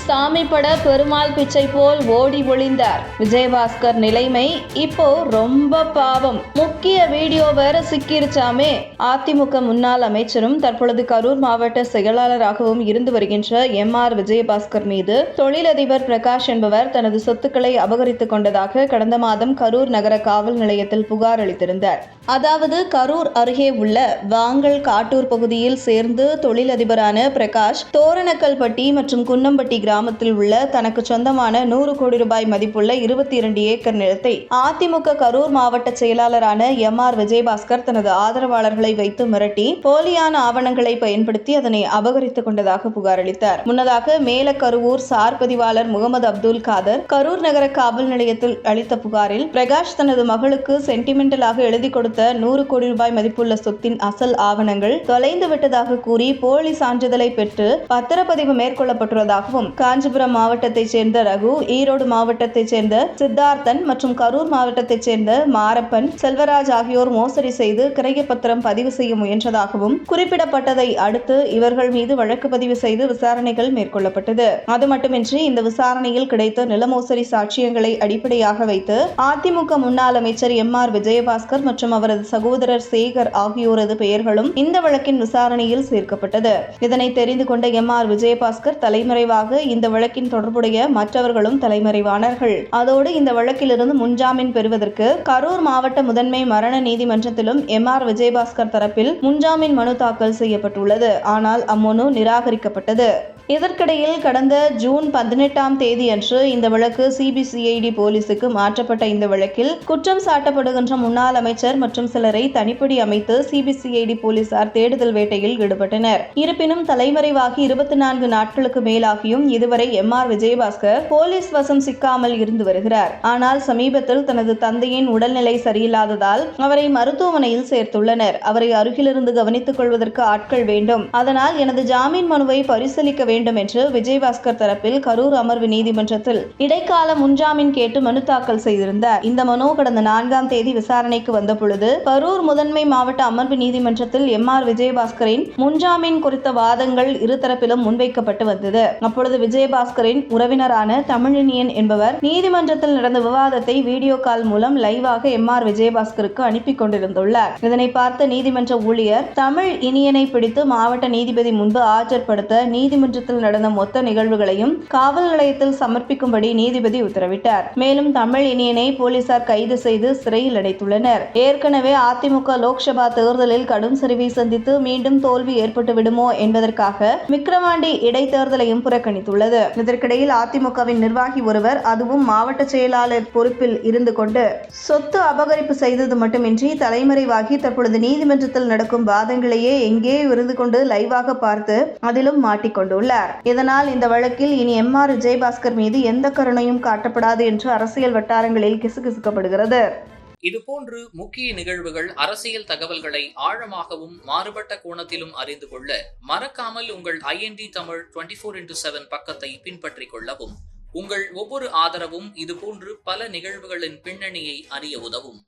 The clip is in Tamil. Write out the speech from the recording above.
சாமி பட பெருமாள் பிச்சை போல் ஓடி ஒளிந்தார் விஜயபாஸ்கர். நிலைமை இப்போ ரொம்ப பாவம். முக்கிய வீடியோ வேற சிக்கிருச்சாமே. அதிமுக முன்னாள் அமைச்சரும் தற்பொழுது கரூர் மாவட்ட செயலாளராகவும் இருந்து வருகின்ற எம்.ஆர். விஜயபாஸ்கர் மீது தொழிலதிபர் பிரகாஷ் என்பவர் தனது சொத்துக்களை அபகரித்துக் கொண்டதாக கடந்த மாதம் கரூர் நகர காவல் நிலையத்தில் புகார் அளித்திருந்தார். அதாவது கரூர் அருகே உள்ள வாங்கல் காட்டூர் பகுதியில் சேர்ந்து தொழிலதிபரான பிரகாஷ் தோரணக்கல்பட்டி மற்றும் குன்னம்பட்டி கிராமத்தில் உள்ள தனக்கு சொந்தமான 100 கோடி ரூபாய் மதிப்புள்ள 22 ஏக்கர் நிலத்தை அதிமுக கரூர் மாவட்ட செயலாளரான எம்.ஆர். விஜயபாஸ்கர் தனது ஆதரவாளர்களை வைத்து மிரட்டி போலியான ஆவணங்களை பயன்படுத்தி அதனை அபகரித்துக் கொண்டதாக புகார் அளித்தார். முன்னதாக மேலக்கருவூர் சார் பதிவாளர் முகமது அப்துல் காதர் கரூர் நகர காவல் நிலையத்தில் அளித்த புகாரில் பிரகாஷ் தனது மகளுக்கு சென்டிமெண்டலாக எழுதி கொடுத்த 100 கோடி ரூபாய் மதிப்புள்ள சொத்தின் அசல் ஆவணங்கள் தொலைந்து விட்டதாக கூறி போலி சான்றிதழை பெற்று பத்திரப்பதிவு மேற்கொள்ளப்பட்டுள்ளதாகவும், காஞ்சிபுரம் மாவட்டத்தைச் சேர்ந்த ரகு, ஈரோடு மாவட்டத்தைச் சேர்ந்த சித்தார்த்தன் மற்றும் கரூர் மாவட்டத்தைச் சேர்ந்த மாரப்பன், செல்வராஜ் ஆகியோர் மோசடி செய்து கிரையப்பத்திரம் பதிவு செய்ய முயன்றதாகவும் குறிப்பிடப்பட்டதை அடுத்து இவர்கள் மீது வழக்கு பதிவு செய்து விசாரணைகள் மேற்கொள்ளப்பட்டது. அது மட்டுமின்றி இந்த விசாரணையில் கிடைத்த நில மோசடி சாட்சியங்களை அடிப்படையாக வைத்து அதிமுக முன்னாள் அமைச்சர் எம்.ஆர். விஜயபாஸ்கர் மற்றும் அவரது சகோதரர் சேகர் ஆகியோரது பெயர்களும் இந்த வழக்கின் விசாரணையில் சேர்க்கப்பட்டது. இதனை தெரிந்து கொண்ட எம்.ஆர். விஜயபாஸ்கர் தலைமறைவாக இந்த வழக்கின் தொடர்புடைய மற்றவர்களும் தலைமறைவானார்கள். அதோடு இந்த வழக்கிலிருந்து முன்ஜாமீன் பெறுவதற்கு கரூர் மாவட்ட முதன்மை மரண நீதிமன்றத்திலும் எம்.ஆர். விஜயபாஸ்கர் தரப்பில் முன்ஜாமீன் மனு தாக்கல் செய்யப்பட்டுள்ளது. ஆனால் அம்மனு நிராகரிக்கப்பட்டது. இதற்கிடையில் கடந்த ஜூன் 18ஆம் தேதி அன்று இந்த வழக்கு சிபிசிஐடி போலீசுக்கு மாற்றப்பட்ட இந்த வழக்கில் குற்றம் சாட்டப்படுகின்ற முன்னாள் அமைச்சர் மற்றும் சிலரை தனிப்படி அமைத்து சிபிசிஐடி போலீசார் தேடுதல் வேட்டையில் ஈடுபட்டனர். இருப்பினும் தலைமறைவாகி 24 நாட்களுக்கு மேலாகியும் இதுவரை எம்.ஆர். விஜயபாஸ்கர் போலீஸ் வசம் சிக்காமல் இருந்து வருகிறார். ஆனால் சமீபத்தில் தனது தந்தையின் உடல்நிலை சரியில்லாததால் அவரை மருத்துவமனையில் சேர்த்துள்ளனர். அவரை அருகிலிருந்து கவனித்துக் கொள்வதற்கு ஆட்கள் வேண்டும். அதனால் எனது ஜாமீன் மனுவை பரிசீலிக்க வேண்டும் என்று விஜயபாஸ்கர் தரப்பில் கரூர் அமர்வு நீதிமன்றத்தில் இடைக்கால முன்ஜாமீன் கேட்டு மனு தாக்கல் செய்திருந்தார். இந்த மனு கடந்த 4ஆம் தேதி விசாரணைக்கு வந்த பொழுது கரூர் முதன்மை மாவட்ட அமர்வு நீதிமன்றத்தில் எம்.ஆர். விஜயபாஸ்கரின் முன்ஜாமீன் குறித்த வாதங்கள் இருதரப்பிலும் முன்வைக்கப்பட்டு வந்தது. அப்பொழுது விஜயபாஸ்கரின் உறவினரான தமிழினியன் என்பவர் நீதிமன்றத்தில் நடந்த விவாதத்தை வீடியோ கால் மூலம் லைவாக எம்.ஆர். விஜயபாஸ்கருக்கு அனுப்பி கொண்டிருந்துள்ளார். இதனை பார்த்த நீதிமன்ற ஊழியர் தமிழ் இனியனை பிடித்து மாவட்ட நீதிபதி முன்பு ஆஜர்படுத்த நீதிமன்றத்தில் நடந்த மொத்த நிகழ்வுகளையும் காவல் நிலையத்தில் சமர்ப்பிக்கும்படி நீதிபதி உத்தரவிட்டார். மேலும் தமிழ் இனியனை போலீசார் கைது செய்து சிறையில் அடைத்துள்ளனர். ஏற்கனவே அதிமுக லோக்சபா தேர்தலில் கடும் சரிவை சந்தித்து மீண்டும் தோல்வி ஏற்பட்டு விடுமோ என்பதற்காக விக்கிரவாண்டி இடைத்தேர்தலையும் புறக்கணித்துள்ளது. இதற்கிடையில் அதிமுகவின் நிர்வாகி ஒருவர், அதுவும் மாவட்ட செயலாளர் பொறுப்பில் இருந்து கொண்டு சொத்து அபகரிப்பு செய்தது மட்டுமின்றி தலைமறைவாகி தற்பொழுது நீதிமன்றத்தில் நடக்கும் வாதங்களையே எங்கே இருந்து கொண்டு லைவாக பார்த்து அதிலும் மாட்டிக்கொண்டுள்ளார். இதனால் இந்த வழக்கில் இனி எம்.ஆர். விஜயபாஸ்கர் மீது எந்த கருணையும் காட்டப்படாது என்று அரசியல் வட்டாரங்களில் கிசுகிசுக்கப்படுகிறது. இதுபோன்று முக்கிய நிகழ்வுகள், அரசியல் தகவல்களை ஆழமாகவும் மாறுபட்ட கோணத்திலும் அறிந்து கொள்ள மறக்காமல் உங்கள் IND தமிழ் 24/7 பக்கத்தை பின்பற்றிக் கொள்ளவும். உங்கள் ஒவ்வொரு ஆதரவும் இதுபோன்று பல நிகழ்வுகளின் பின்னணியை அறிய உதவும்.